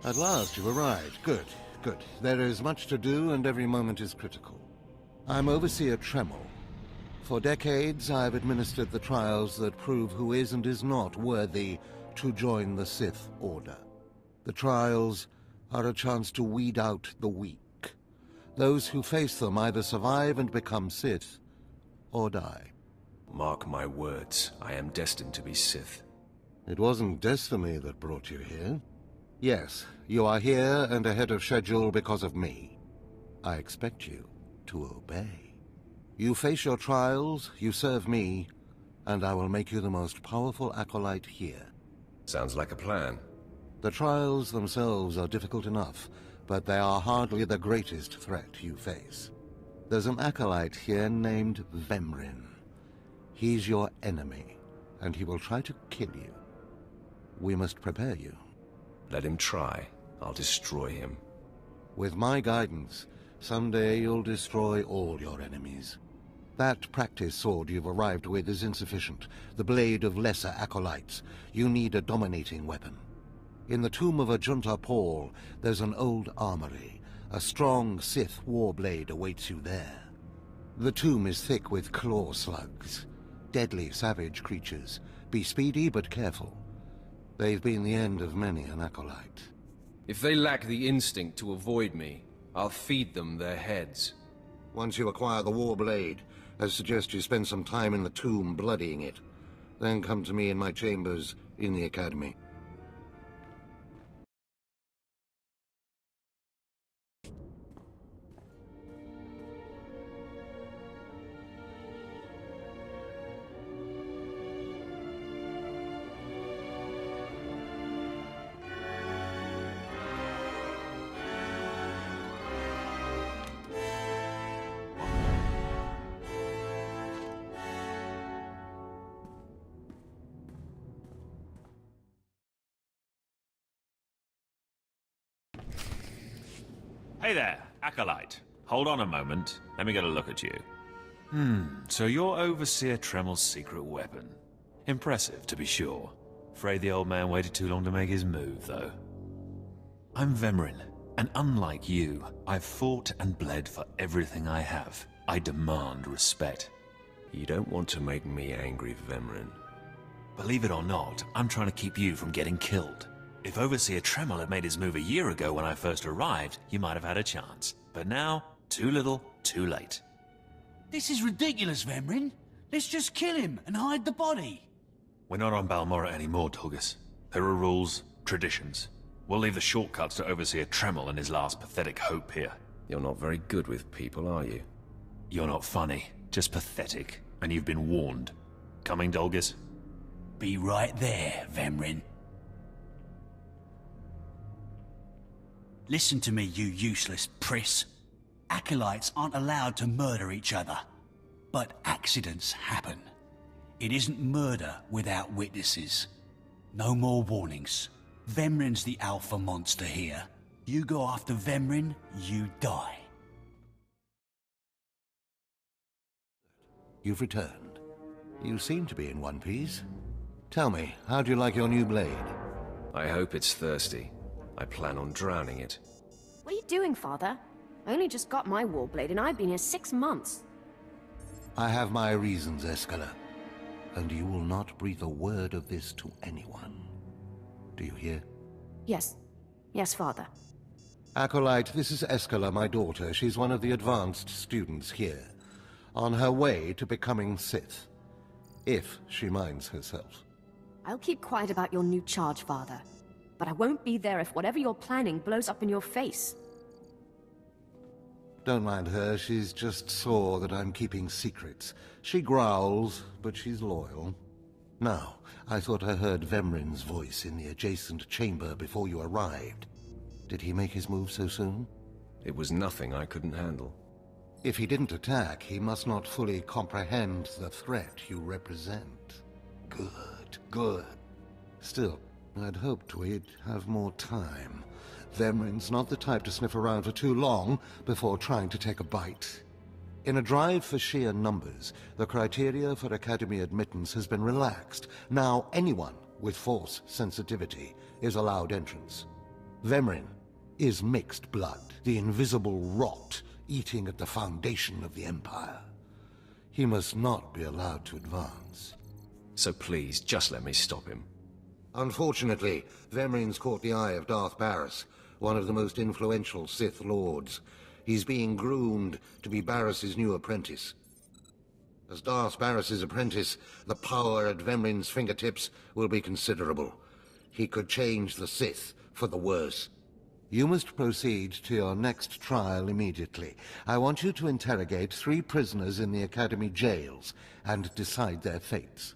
At last you've arrived. Good, good. There is much to do and every moment is critical. I'm Overseer Tremel. For decades I've administered the trials that prove who is and is not worthy to join the Sith Order. The trials are a chance to weed out the weak. Those who face them either survive and become Sith, or die. Mark my words, I am destined to be Sith. It wasn't destiny that brought you here. Yes, you are here and ahead of schedule because of me. I expect you to obey. You face your trials, you serve me, and I will make you the most powerful acolyte here. Sounds like a plan. The trials themselves are difficult enough, but they are hardly the greatest threat you face. There's an acolyte here named Vemrin. He's your enemy, and he will try to kill you. We must prepare you. Let him try. I'll destroy him. With my guidance, someday you'll destroy all your enemies. That practice sword you've arrived with is insufficient. The blade of lesser acolytes. You need a dominating weapon. In the tomb of Ajunta Paul, there's an old armory. A strong Sith warblade awaits you there. The tomb is thick with claw slugs. Deadly, savage creatures. Be speedy but careful. They've been the end of many an acolyte. If they lack the instinct to avoid me, I'll feed them their heads. Once you acquire the warblade, I suggest you spend some time in the tomb bloodying it. Then come to me in my chambers in the Academy. Hey there, Acolyte. Hold on a moment. Let me get a look at you. So you're Overseer Tremel's secret weapon. Impressive, to be sure. Afraid the old man waited too long to make his move, though. I'm Vemrin, and unlike you, I've fought and bled for everything I have. I demand respect. You don't want to make me angry, Vemrin. Believe it or not, I'm trying to keep you from getting killed. If Overseer Tremel had made his move a year ago when I first arrived, you might have had a chance. But now, too little, too late. This is ridiculous, Vemrin. Let's just kill him and hide the body. We're not on Balmorra anymore, Tulgus. There are rules, traditions. We'll leave the shortcuts to Overseer Tremel and his last pathetic hope here. You're not very good with people, are you? You're not funny, just pathetic. And you've been warned. Coming, Dolgus? Be right there, Vemrin. Listen to me, you useless priss. Acolytes aren't allowed to murder each other. But accidents happen. It isn't murder without witnesses. No more warnings. Vemrin's the alpha monster here. You go after Vemrin, you die. You've returned. You seem to be in one piece. Tell me, how do you like your new blade? I hope it's thirsty. I plan on drowning it. What are you doing, Father? I only just got my warblade and I've been here 6 months. I have my reasons, Escala. And you will not breathe a word of this to anyone. Do you hear? Yes. Yes, Father. Acolyte, this is Escala, my daughter. She's one of the advanced students here. On her way to becoming Sith. If she minds herself. I'll keep quiet about your new charge, Father. But I won't be there if whatever you're planning blows up in your face. Don't mind her, she's just sore that I'm keeping secrets. She growls, but she's loyal. Now, I thought I heard Vemrin's voice in the adjacent chamber before you arrived. Did he make his move so soon? It was nothing I couldn't handle. If he didn't attack, he must not fully comprehend the threat you represent. Good, good. Still, I'd hoped we'd have more time. Vemrin's not the type to sniff around for too long before trying to take a bite. In a drive for sheer numbers, the criteria for Academy admittance has been relaxed. Now anyone with Force sensitivity is allowed entrance. Vemrin is mixed blood, the invisible rot eating at the foundation of the Empire. He must not be allowed to advance. So please, just let me stop him. Unfortunately, Vemrin's caught the eye of Darth Baras, one of the most influential Sith Lords. He's being groomed to be Baras's new apprentice. As Darth Baras's apprentice, the power at Vemrin's fingertips will be considerable. He could change the Sith for the worse. You must proceed to your next trial immediately. I want you to interrogate 3 prisoners in the Academy jails and decide their fates.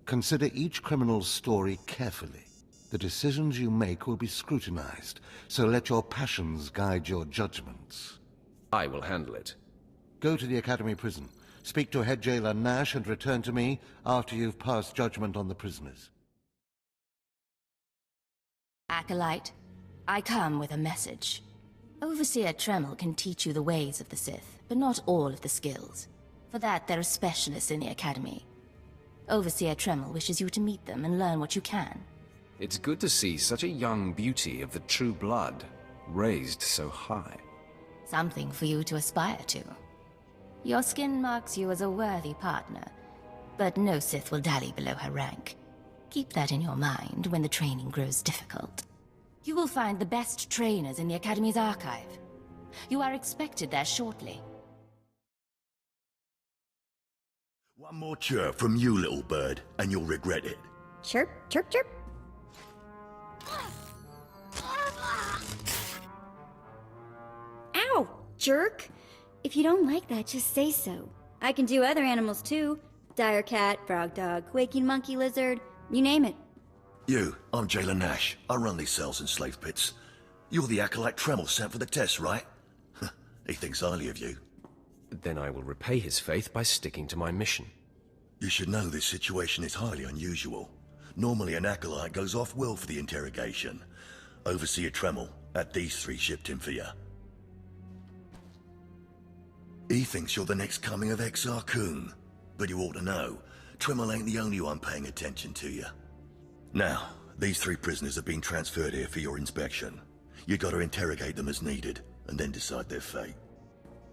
Consider each criminal's story carefully. The decisions you make will be scrutinized, so let your passions guide your judgments. I will handle it. Go to the Academy prison. Speak to head jailer Nash and return to me after you've passed judgment on the prisoners. Acolyte, I come with a message. Overseer Tremel can teach you the ways of the Sith, but not all of the skills. For that, there are specialists in the Academy. Overseer Tremel wishes you to meet them and learn what you can. It's good to see such a young beauty of the true blood, raised so high. Something for you to aspire to. Your skin marks you as a worthy partner, but no Sith will dally below her rank. Keep that in your mind when the training grows difficult. You will find the best trainers in the Academy's archive. You are expected there shortly. One more chirp from you, little bird, and you'll regret it. Chirp, chirp, chirp. Ow, jerk! If you don't like that, just say so. I can do other animals too. Dire cat, frog dog, waking monkey lizard, you name it. You, I'm Jailer Nash. I run these cells and slave pits. You're the Acolyte Tremel sent for the test, right? He thinks highly of you. Then I will repay his faith by sticking to my mission. You should know this situation is highly unusual. Normally an Acolyte goes off-world for the interrogation. Overseer Tremel, at these 3 shipped him for you. He thinks you're the next coming of Exar Kun. But you ought to know, Tremel ain't the only one paying attention to you. Now, these 3 prisoners have been transferred here for your inspection. You gotta interrogate them as needed, and then decide their fate.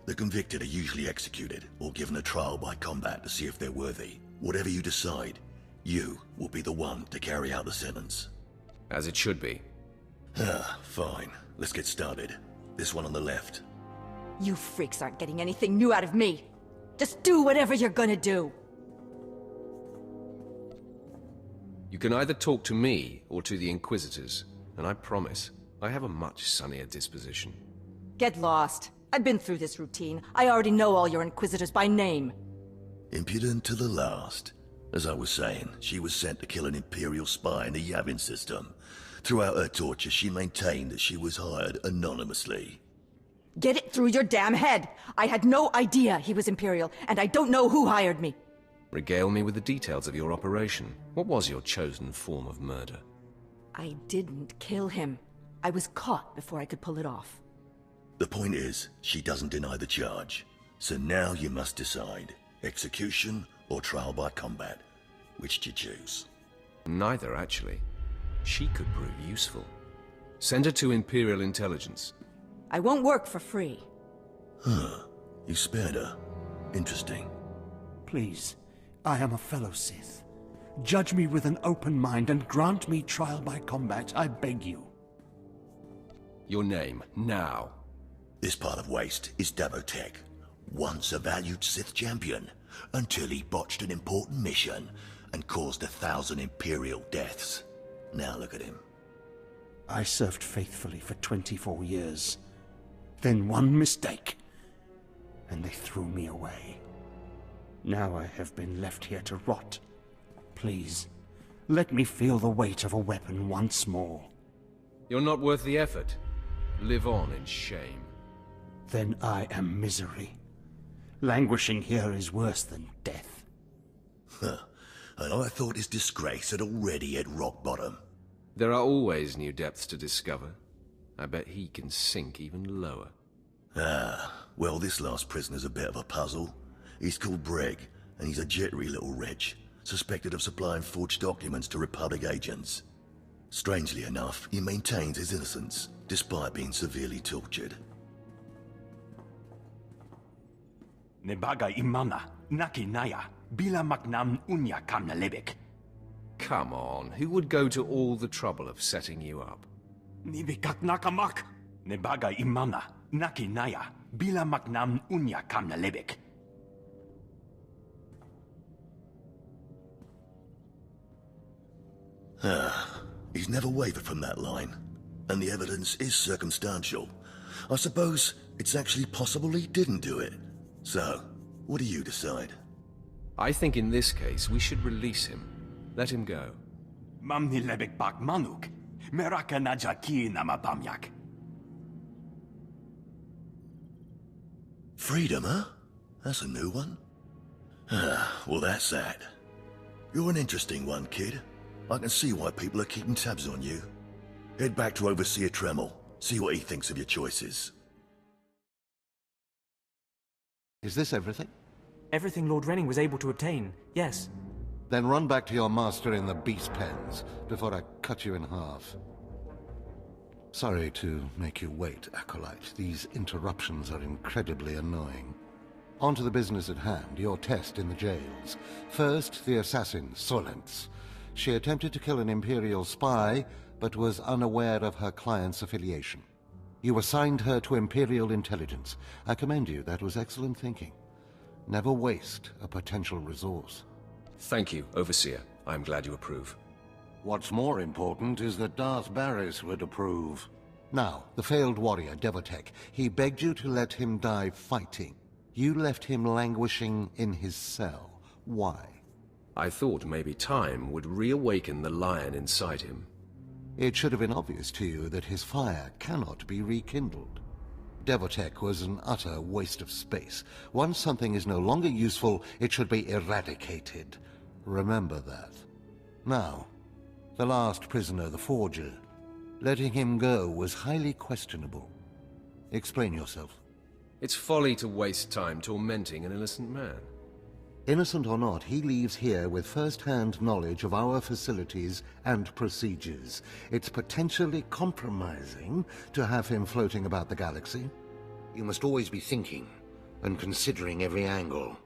The convicted are usually executed, or given a trial by combat to see if they're worthy. Whatever you decide, you will be the one to carry out the sentence. As it should be. Fine. Let's get started. This one on the left. You freaks aren't getting anything new out of me. Just do whatever you're gonna do. You can either talk to me or to the Inquisitors, and I promise, I have a much sunnier disposition. Get lost. I've been through this routine. I already know all your Inquisitors by name. Impudent to the last. As I was saying, she was sent to kill an Imperial spy in the Yavin system. Throughout her torture, she maintained that she was hired anonymously. Get it through your damn head! I had no idea he was Imperial, and I don't know who hired me. Regale me with the details of your operation. What was your chosen form of murder? I didn't kill him. I was caught before I could pull it off. The point is, she doesn't deny the charge. So now you must decide. Execution or trial by combat. Which do you choose? Neither, actually. She could prove useful. Send her to Imperial Intelligence. I won't work for free. You spared her. Interesting. Please, I am a fellow Sith. Judge me with an open mind and grant me trial by combat, I beg you. Your name, now. This part of Waste is Dabotech. Once a valued Sith champion, until he botched an important mission and caused 1,000 Imperial deaths. Now look at him. I served faithfully for 24 years. Then one mistake, and they threw me away. Now I have been left here to rot. Please, let me feel the weight of a weapon once more. You're not worth the effort. Live on in shame. Then I am misery. Languishing here is worse than death. And I thought his disgrace had already hit rock bottom. There are always new depths to discover. I bet he can sink even lower. Well, this last prisoner's a bit of a puzzle. He's called Breg, and he's a jittery little wretch, suspected of supplying forged documents to Republic agents. Strangely enough, he maintains his innocence, despite being severely tortured. Nebaga imana, naki naya, bila maknam unya kamna lebek. Come on, who would go to all the trouble of setting you up? Nibikak nakamak. Nebaga imana, naki naya, bila maknam unya kamna lebek. He's never wavered from that line, and the evidence is circumstantial. I suppose it's actually possible he didn't do it. So, what do you decide? I think in this case we should release him. Let him go. Mamni lebek bak manuk, meraka najaki namapamyak. Freedom, huh? That's a new one. Well, that's that. You're an interesting one, kid. I can see why people are keeping tabs on you. Head back to Overseer Tremel. See what he thinks of your choices. Is this everything? Everything Lord Renning was able to obtain, yes. Then run back to your master in the beast pens before I cut you in half. Sorry to make you wait, Acolyte. These interruptions are incredibly annoying. On to the business at hand, your test in the jails. First, the assassin, Solence. She attempted to kill an Imperial spy, but was unaware of her client's affiliation. You assigned her to Imperial intelligence. I commend you. That was excellent thinking. Never waste a potential resource. Thank you, Overseer. I'm glad you approve. What's more important is that Darth Baras would approve. Now, the failed warrior, Vette, he begged you to let him die fighting. You left him languishing in his cell. Why? I thought maybe time would reawaken the lion inside him. It should have been obvious to you that his fire cannot be rekindled. Vette was an utter waste of space. Once something is no longer useful, it should be eradicated. Remember that. Now, the last prisoner, the Forger. Letting him go was highly questionable. Explain yourself. It's folly to waste time tormenting an innocent man. Innocent or not, he leaves here with first-hand knowledge of our facilities and procedures. It's potentially compromising to have him floating about the galaxy. You must always be thinking and considering every angle.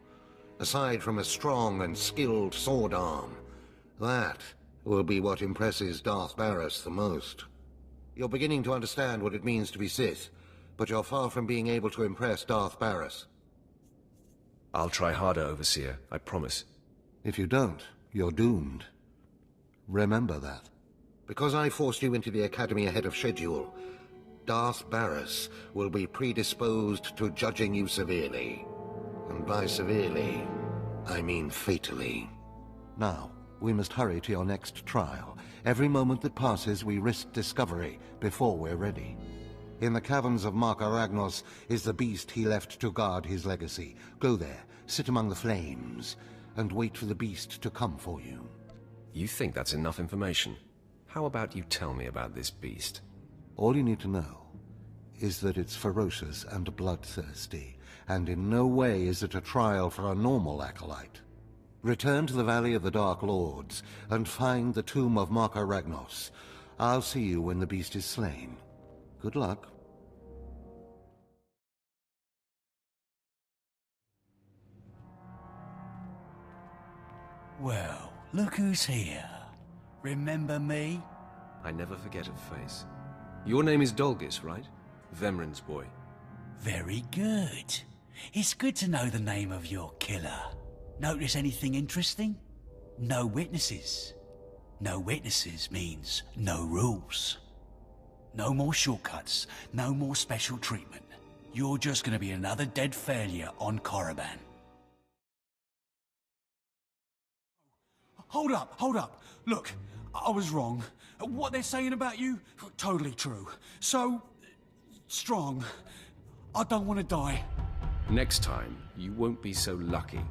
Aside from a strong and skilled sword arm, that will be what impresses Darth Baras the most. You're beginning to understand what it means to be Sith, but you're far from being able to impress Darth Baras. I'll try harder, Overseer, I promise. If you don't, you're doomed. Remember that. Because I forced you into the Academy ahead of schedule, Darth Baras will be predisposed to judging you severely. And by severely, I mean fatally. Now, we must hurry to your next trial. Every moment that passes, we risk discovery before we're ready. In the caverns of Mark Aragnos is the beast he left to guard his legacy. Go there, sit among the flames, and wait for the beast to come for you. You think that's enough information? How about you tell me about this beast? All you need to know is that it's ferocious and bloodthirsty, and in no way is it a trial for a normal acolyte. Return to the Valley of the Dark Lords, and find the tomb of Mark Aragnos. I'll see you when the beast is slain. Good luck. Well, look who's here. Remember me? I never forget a face. Your name is Dolgus, right? Vemrin's boy. Very good. It's good to know the name of your killer. Notice anything interesting? No witnesses. No witnesses means no rules. No more shortcuts, no more special treatment. You're just gonna be another dead failure on Korriban. Hold up. Look, I was wrong. What they're saying about you, totally true. So, strong. I don't want to die. Next time, you won't be so lucky.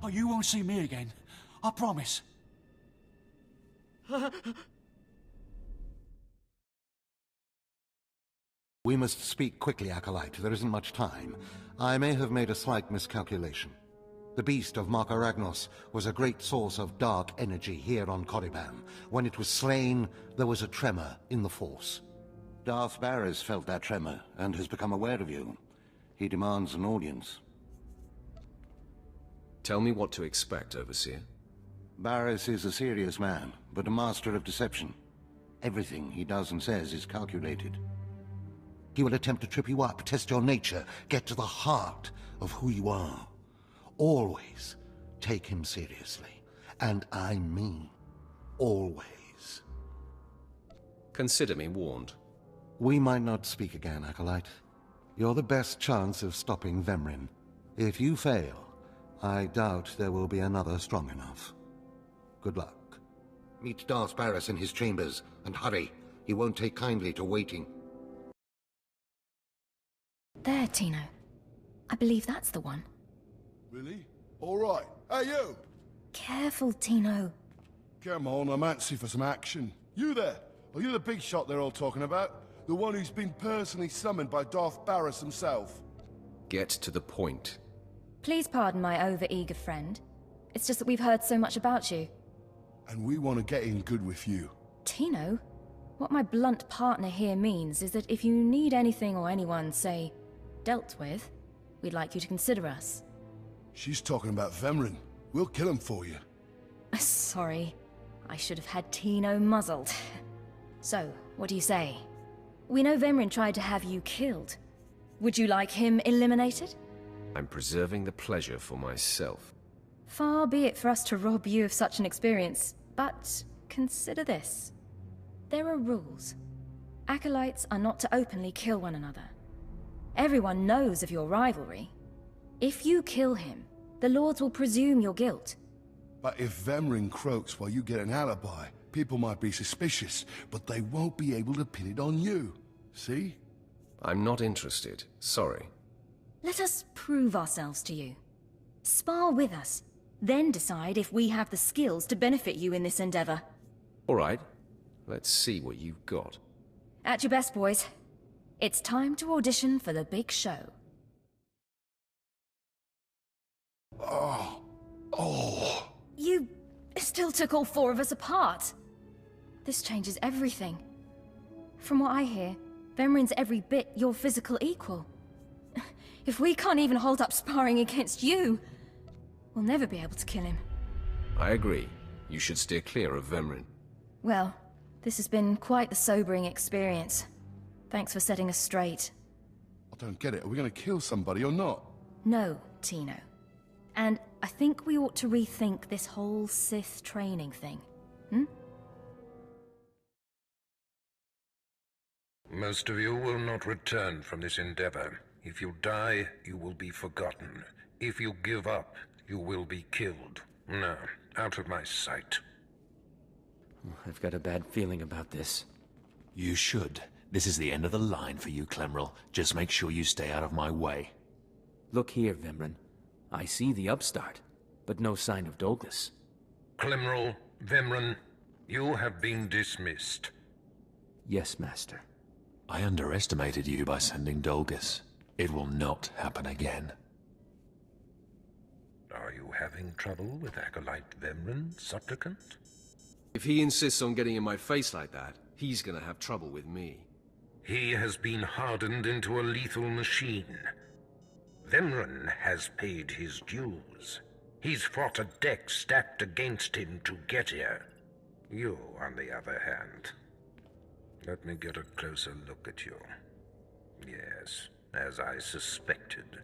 Oh, you won't see me again. I promise. We must speak quickly, Acolyte. There isn't much time. I may have made a slight miscalculation. The beast of Markaragnos was a great source of dark energy here on Korriban. When it was slain, there was a tremor in the Force. Darth Baras felt that tremor and has become aware of you. He demands an audience. Tell me what to expect, Overseer. Baras is a serious man, but a master of deception. Everything he does and says is calculated. He will attempt to trip you up, test your nature, get to the heart of who you are. Always take him seriously. And I mean always. Consider me warned. We might not speak again, Acolyte. You're the best chance of stopping Vemrin. If you fail, I doubt there will be another strong enough. Good luck. Meet Darth Baras in his chambers, and hurry. He won't take kindly to waiting. There, Tino. I believe that's the one. Really? All right. Hey, you! Careful, Tino. Come on, I'm antsy for some action. You there? Are you the big shot they're all talking about? The one who's been personally summoned by Darth Baras himself? Get to the point. Please pardon my over-eager friend. It's just that we've heard so much about you. And we want to get in good with you. Tino? What my blunt partner here means is that if you need anything or anyone, say, dealt with, we'd like you to consider us. She's talking about Vemrin. We'll kill him for you. Sorry. I should have had Tino muzzled. So, what do you say? We know Vemrin tried to have you killed. Would you like him eliminated? I'm preserving the pleasure for myself. Far be it for us to rob you of such an experience, but consider this. There are rules. Acolytes are not to openly kill one another. Everyone knows of your rivalry. If you kill him, the Lords will presume your guilt. But if Vemrin croaks while you get an alibi, people might be suspicious, but they won't be able to pin it on you. See? I'm not interested. Sorry. Let us prove ourselves to you. Spar with us, then decide if we have the skills to benefit you in this endeavor. All right. Let's see what you've got. At your best, boys. It's time to audition for the big show. Oh. You still took all four of us apart. This changes everything. From what I hear, Vemrin's every bit your physical equal. If we can't even hold up sparring against you, we'll never be able to kill him. I agree. You should steer clear of Vemrin. Well, this has been quite the sobering experience. Thanks for setting us straight. I don't get it. Are we going to kill somebody or not? No, Tino. And I think we ought to rethink this whole Sith training thing. Most of you will not return from this endeavor. If you die, you will be forgotten. If you give up, you will be killed. Now, out of my sight. I've got a bad feeling about this. You should. This is the end of the line for you, Clemrel. Just make sure you stay out of my way. Look here, Vemrin. I see the upstart, but no sign of Dolgus. Clemrel, Vemrin, you have been dismissed. Yes, Master. I underestimated you by sending Dolgus. It will not happen again. Are you having trouble with Acolyte Vemrin, supplicant? If he insists on getting in my face like that, he's gonna have trouble with me. He has been hardened into a lethal machine. Vemrin has paid his dues. He's fought a deck stacked against him to get here. You, on the other hand. Let me get a closer look at you. Yes, as I suspected.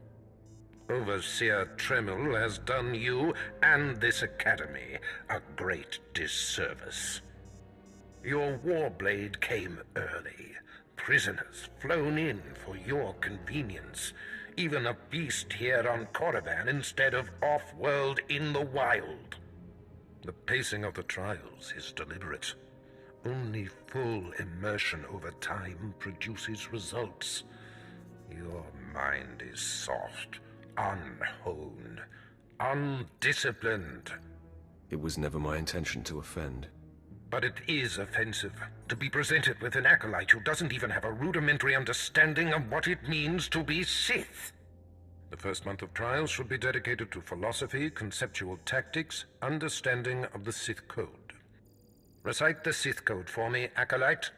Overseer Tremel has done you and this academy a great disservice. Your warblade came early. Prisoners flown in for your convenience. Even a beast here on Korriban instead of off-world in the wild. The pacing of the trials is deliberate. Only full immersion over time produces results. Your mind is soft, unhoned, undisciplined. It was never my intention to offend. But it is offensive to be presented with an acolyte who doesn't even have a rudimentary understanding of what it means to be Sith. The first month of trials should be dedicated to philosophy, conceptual tactics, understanding of the Sith Code. Recite the Sith Code for me, Acolyte,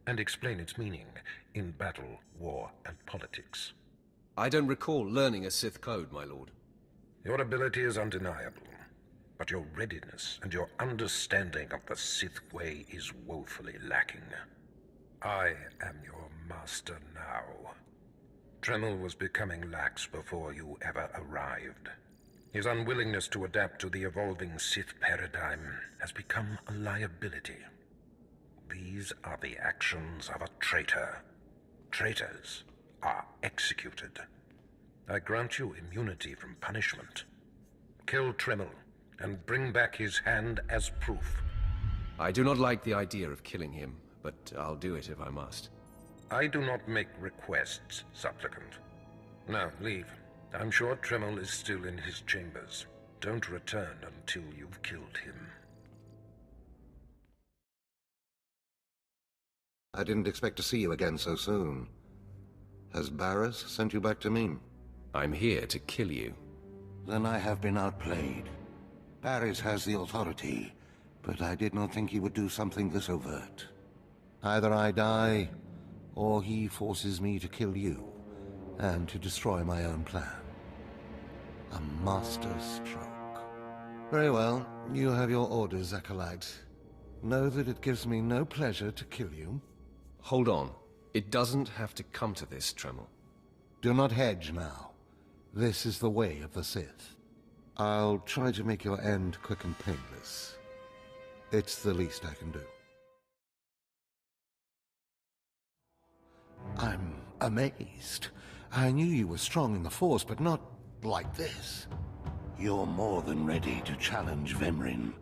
and explain its meaning in battle, war, and politics. I don't recall learning a Sith Code, my lord. Your ability is undeniable, but your readiness and your understanding of the Sith way is woefully lacking. I am your master now. Tremel was becoming lax before you ever arrived. His unwillingness to adapt to the evolving Sith paradigm has become a liability. These are the actions of a traitor. Traitors are executed. I grant you immunity from punishment. Kill Tremel and bring back his hand as proof. I do not like the idea of killing him, but I'll do it if I must. I do not make requests, supplicant. Now, leave. I'm sure Tremel is still in his chambers. Don't return until you've killed him. I didn't expect to see you again so soon. Has Baras sent you back to me? I'm here to kill you. Then I have been outplayed. Baras has the authority, but I did not think he would do something this overt. Either I die, or he forces me to kill you, and to destroy my own plan. A master stroke. Very well, you have your orders, Acolyte. Know that it gives me no pleasure to kill you. Hold on. It doesn't have to come to this, Tremel. Do not hedge now. This is the way of the Sith. I'll try to make your end quick and painless. It's the least I can do. I'm amazed. I knew you were strong in the Force, but not like this. You're more than ready to challenge Vemrin.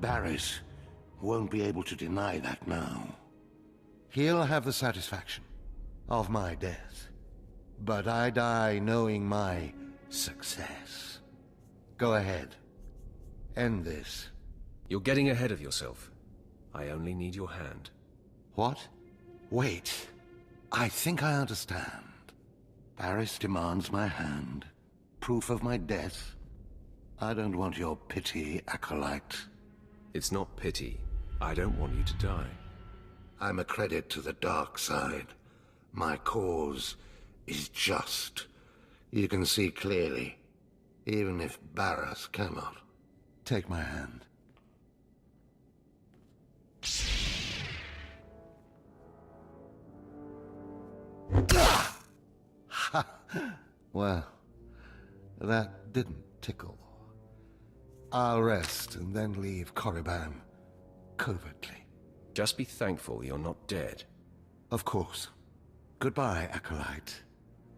Baras won't be able to deny that now. He'll have the satisfaction of my death, but I die knowing my success. Go ahead. End this. You're getting ahead of yourself. I only need your hand. What? Wait. I think I understand. Baras demands my hand. Proof of my death. I don't want your pity, Acolyte. It's not pity. I don't want you to die. I'm a credit to the dark side. My cause is just. You can see clearly, even if Baras cannot. Take my hand. Well, that didn't tickle. I'll rest and then leave Korriban covertly. Just be thankful you're not dead. Of course. Goodbye, Acolyte.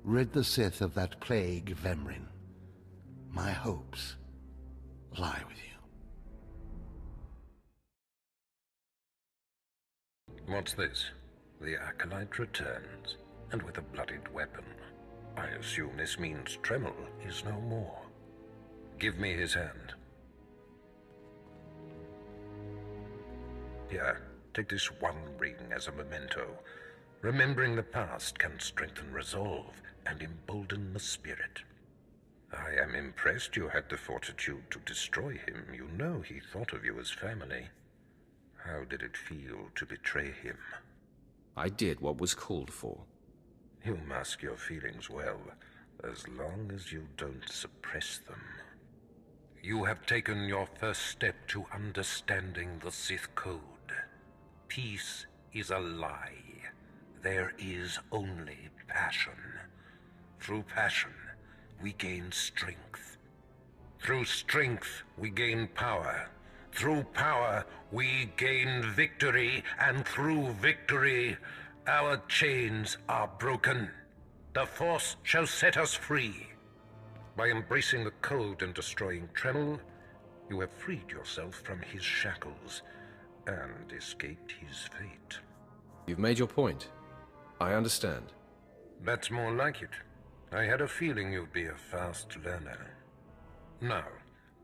Rid the Sith of that plague, Vemrin. My hopes lie with you. What's this? The Acolyte returns, and with a bloodied weapon. I assume this means Tremel is no more. Give me his hand. Here, take this one ring as a memento. Remembering the past can strengthen resolve and embolden the spirit. I am impressed you had the fortitude to destroy him. You know he thought of you as family. How did it feel to betray him? I did what was called for. You mask your feelings well, as long as you don't suppress them. You have taken your first step to understanding the Sith Code. Peace is a lie. There is only passion. Through passion, we gain strength. Through strength, we gain power. Through power, we gain victory, and through victory, our chains are broken. The Force shall set us free. By embracing the Code and destroying Tremel, you have freed yourself from his shackles and escaped his fate. You've made your point. I understand. That's more like it. I had a feeling you'd be a fast learner. Now,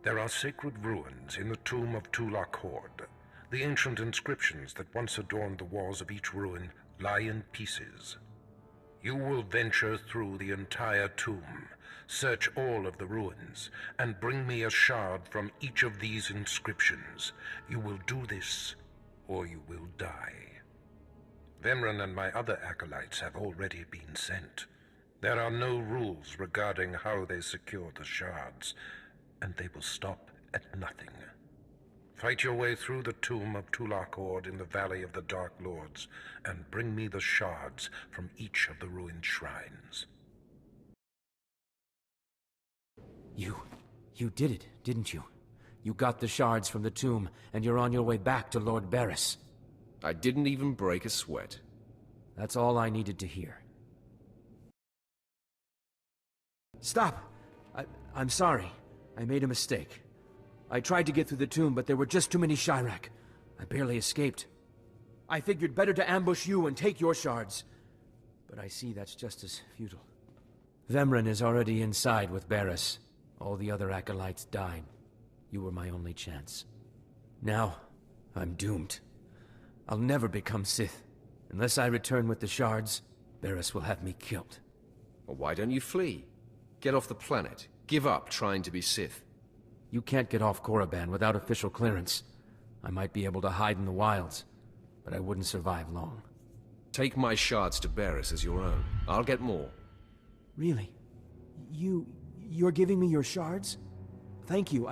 there are sacred ruins in the tomb of Tulak Horde. The ancient inscriptions that once adorned the walls of each ruin lie in pieces. You will venture through the entire tomb, search all of the ruins, and bring me a shard from each of these inscriptions. You will do this, or you will die. Vemrin and my other acolytes have already been sent. There are no rules regarding how they secure the shards, and they will stop at nothing. Fight your way through the tomb of Tulak Hord in the Valley of the Dark Lords, and bring me the shards from each of the ruined shrines. You did it, didn't you? You got the shards from the tomb, and you're on your way back to Lord Baras. I didn't even break a sweat. That's all I needed to hear. Stop! I'm sorry. I made a mistake. I tried to get through the tomb, but there were just too many Shirak. I barely escaped. I figured better to ambush you and take your shards. But I see that's just as futile. Vemrin is already inside with Baras. All the other acolytes died. You were my only chance. Now, I'm doomed. I'll never become Sith. Unless I return with the shards, Baras will have me killed. Well, why don't you flee? Get off the planet. Give up trying to be Sith. You can't get off Korriban without official clearance. I might be able to hide in the wilds, but I wouldn't survive long. Take my shards to Baras as your own. I'll get more. Really? You're giving me your shards? Thank you.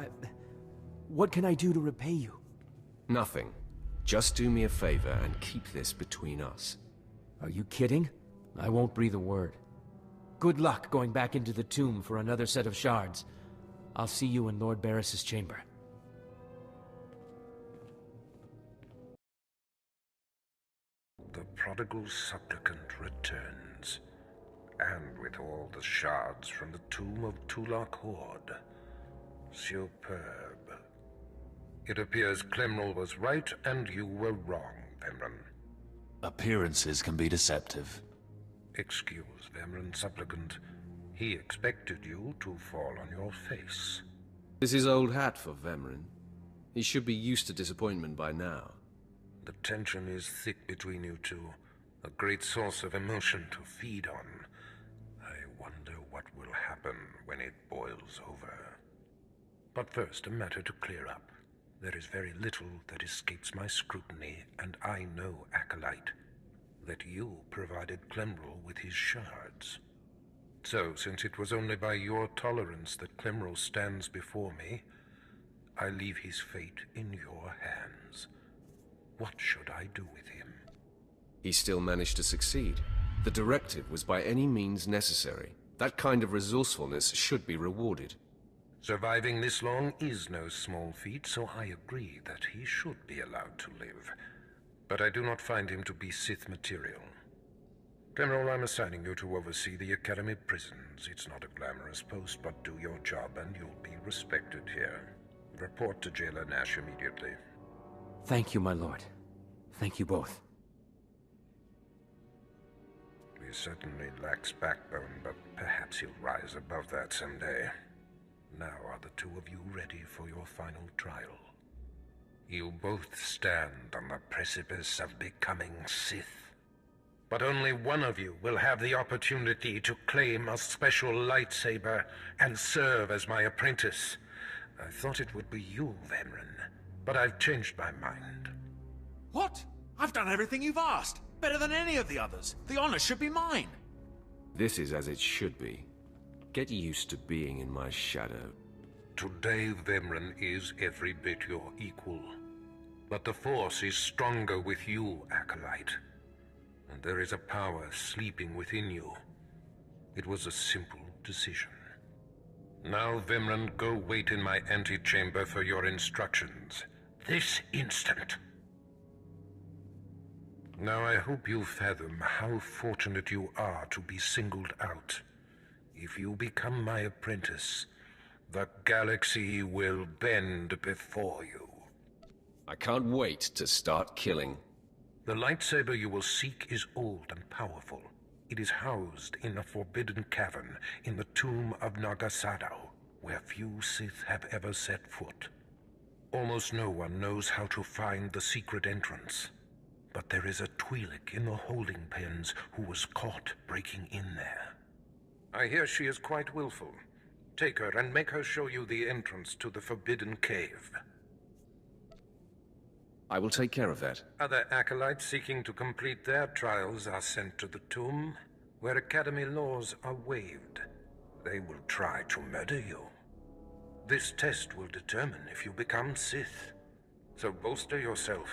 What can I do to repay you? Nothing. Just do me a favor and keep this between us. Are you kidding? I won't breathe a word. Good luck going back into the tomb for another set of shards. I'll see you in Lord Barris's chamber. The prodigal supplicant returns, and with all the shards from the tomb of Tulak Hord. Superb. It appears Clemrel was right, and you were wrong, Vemrin. Appearances can be deceptive. Excuse Vemrin, supplicant. He expected you to fall on your face. This is old hat for Vemrin. He should be used to disappointment by now. The tension is thick between you two, a great source of emotion to feed on. I wonder what will happen when it boils over. But first, a matter to clear up. There is very little that escapes my scrutiny, and I know, Acolyte, that you provided Clemrel with his shards. So, since it was only by your tolerance that Clemrel stands before me, I leave his fate in your hands. What should I do with him? He still managed to succeed. The directive was by any means necessary. That kind of resourcefulness should be rewarded. Surviving this long is no small feat, so I agree that he should be allowed to live. But I do not find him to be Sith material. Clemrel, I'm assigning you to oversee the Academy prisons. It's not a glamorous post, but do your job and you'll be respected here. Report to Jailer Nash immediately. Thank you, my lord. Thank you both. He certainly lacks backbone, but perhaps he'll rise above that someday. Now are the two of you ready for your final trial? You both stand on the precipice of becoming Sith. But only one of you will have the opportunity to claim a special lightsaber and serve as my apprentice. I thought it would be you, Vemrin, but I've changed my mind. What? I've done everything you've asked. Better than any of the others. The honor should be mine. This is as it should be. Get used to being in my shadow. Today, Vemrin is every bit your equal. But the Force is stronger with you, Acolyte. And there is a power sleeping within you. It was a simple decision. Now, Vemrin, go wait in my antechamber for your instructions. This instant. Now, I hope you fathom how fortunate you are to be singled out. If you become my apprentice, the galaxy will bend before you. I can't wait to start killing. The lightsaber you will seek is old and powerful. It is housed in a forbidden cavern in the tomb of Nagasado, where few Sith have ever set foot. Almost no one knows how to find the secret entrance. but there is a Twi'lek in the holding pens who was caught breaking in there. I hear she is quite willful. Take her and make her show you the entrance to the Forbidden Cave. I will take care of that. Other acolytes seeking to complete their trials are sent to the tomb, where Academy laws are waived. They will try to murder you. This test will determine if you become Sith. So bolster yourself.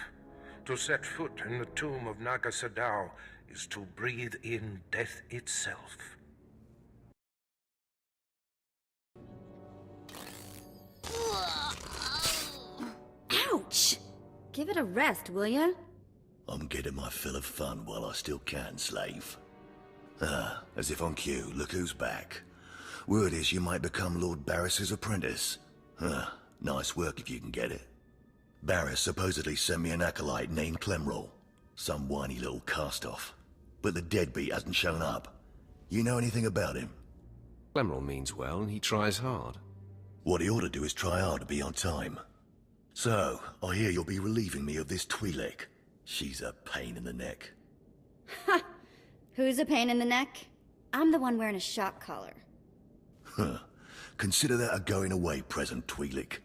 To set foot in the tomb of Naga Sadow is to breathe in death itself. Ouch! Give it a rest, will ya? I'm getting my fill of fun while I still can, slave. As if on cue, look who's back. Word is you might become Lord Baras's apprentice. Nice work if you can get it. Baras supposedly sent me an acolyte named Clemrol. Some whiny little cast-off. But the deadbeat hasn't shown up. You know anything about him? Clemrol means well, and he tries hard. What he ought to do is try hard to be on time. So, I hear you'll be relieving me of this Twi'lek. She's a pain in the neck. Ha! Who's a pain in the neck? I'm the one wearing a shock collar. Consider that a going-away present, Twi'lek.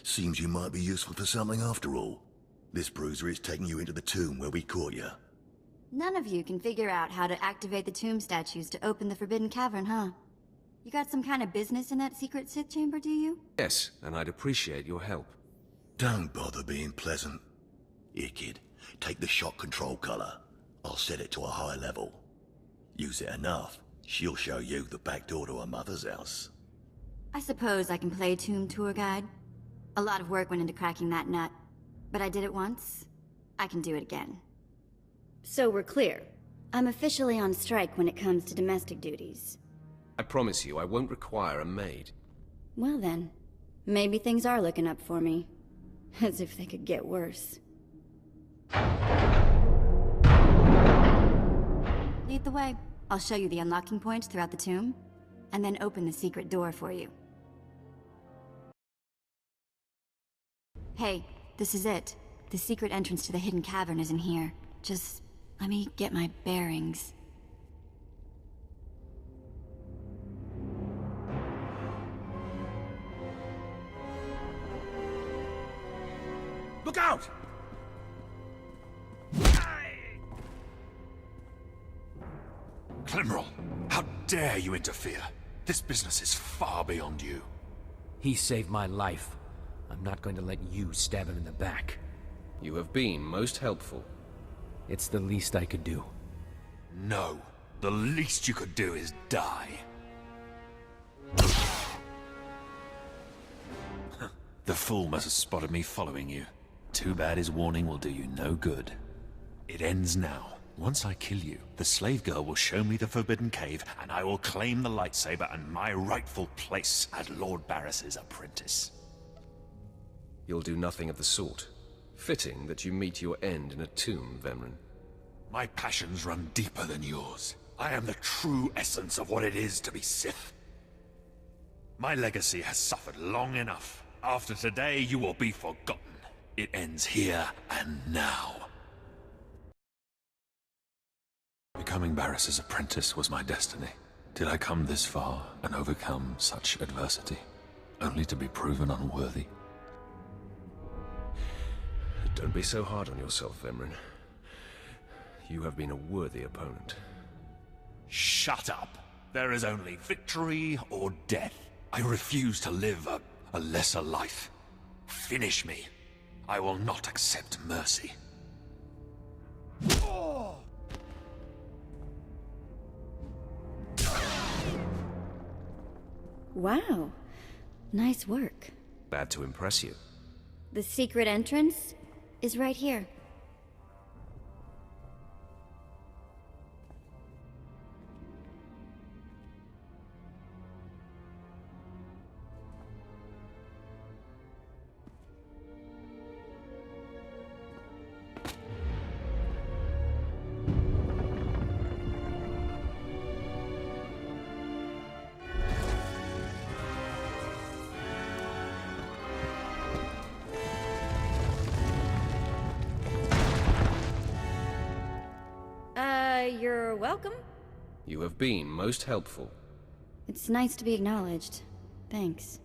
Seems you might be useful for something after all. This bruiser is taking you into the tomb where we caught you. None of you can figure out how to activate the tomb statues to open the Forbidden Cavern, huh? You got some kind of business in that secret Sith chamber, do you? Yes, and I'd appreciate your help. Don't bother being pleasant. Here, kid, take the shot control collar. I'll set it to a high level. Use it enough, she'll show you the back door to her mother's house. I suppose I can play tomb tour guide. A lot of work went into cracking that nut, but I did it once. I can do it again. So we're clear. I'm officially on strike when it comes to domestic duties. I promise you I won't require a maid. Well then, maybe things are looking up for me. As if they could get worse. Lead the way. I'll show you the unlocking points throughout the tomb, and then open the secret door for you. Hey, this is it. The secret entrance to the hidden cavern is in here. Just let me get my bearings. Look out! Clemrol, how dare you interfere? This business is far beyond you. He saved my life. I'm not going to let you stab him in the back. You have been most helpful. It's the least I could do. No, the least you could do is die. The fool must have spotted me following you. Too bad his warning will do you no good. It ends now. Once I kill you, the slave girl will show me the Forbidden Cave, and I will claim the lightsaber and my rightful place as Lord Baras's apprentice. You'll do nothing of the sort. Fitting that you meet your end in a tomb, Vemrin. My passions run deeper than yours. I am the true essence of what it is to be Sith. My legacy has suffered long enough. After today, you will be forgotten. It ends here and now. Becoming Baras's apprentice was my destiny. Did I come this far and overcome such adversity, only to be proven unworthy? Don't be so hard on yourself, Vemrin. You have been a worthy opponent. Shut up! There is only victory or death. I refuse to live a lesser life. Finish me. I will not accept mercy. Wow. Nice work. Glad to impress you. The secret entrance is right here. Why, you're welcome. You have been most helpful. It's nice to be acknowledged. Thanks.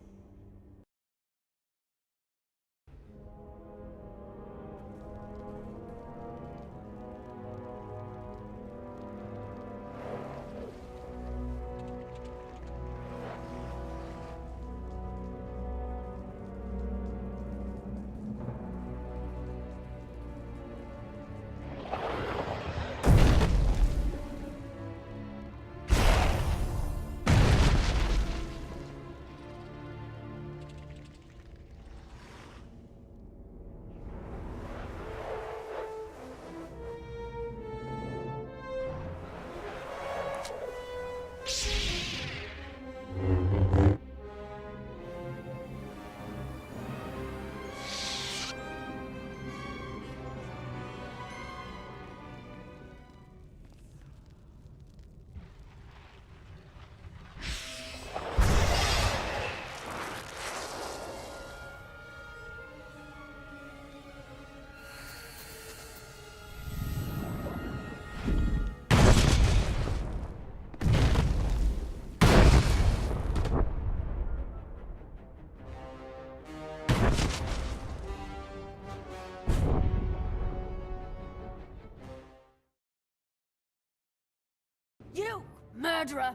You murderer!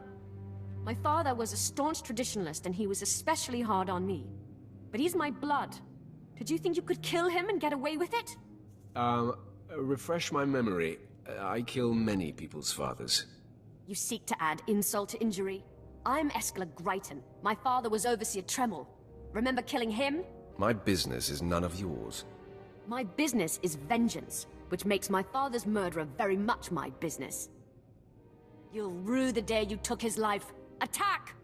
My father was a staunch traditionalist, and he was especially hard on me. But he's my blood. Did you think you could kill him and get away with it? Refresh my memory. I kill many people's fathers. You seek to add insult to injury? I'm Eskla Gryton. My father was Overseer Tremel. Remember killing him? My business is none of yours. My business is vengeance, which makes my father's murderer very much my business. You'll rue the day you took his life. Attack!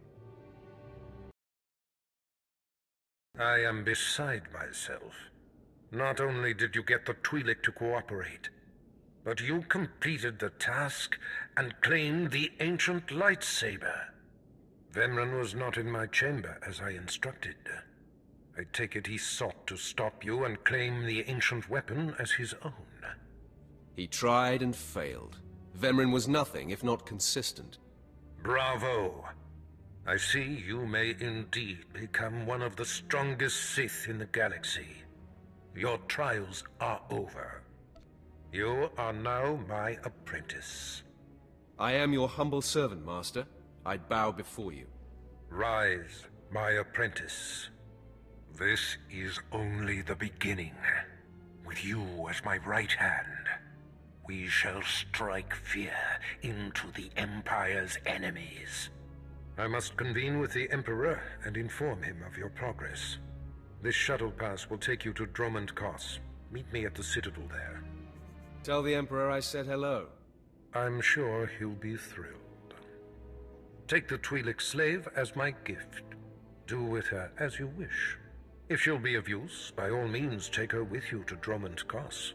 I am beside myself. Not only did you get the Twi'lek to cooperate, but you completed the task and claimed the ancient lightsaber. Vemrin was not in my chamber as I instructed. I take it he sought to stop you and claim the ancient weapon as his own. He tried and failed. Vemrin was nothing if not consistent. Bravo! I see you may indeed become one of the strongest Sith in the galaxy. Your trials are over. You are now my apprentice. I am your humble servant, Master. I bow before you. Rise, my apprentice. This is only the beginning. With you as my right hand, we shall strike fear into the Empire's enemies. I must convene with the Emperor and inform him of your progress. This shuttle pass will take you to Dromund Kos. Meet me at the Citadel there. Tell the Emperor I said hello. I'm sure he'll be thrilled. Take the Twi'lek slave as my gift. Do with her as you wish. If she'll be of use, by all means take her with you to Dromund Kos.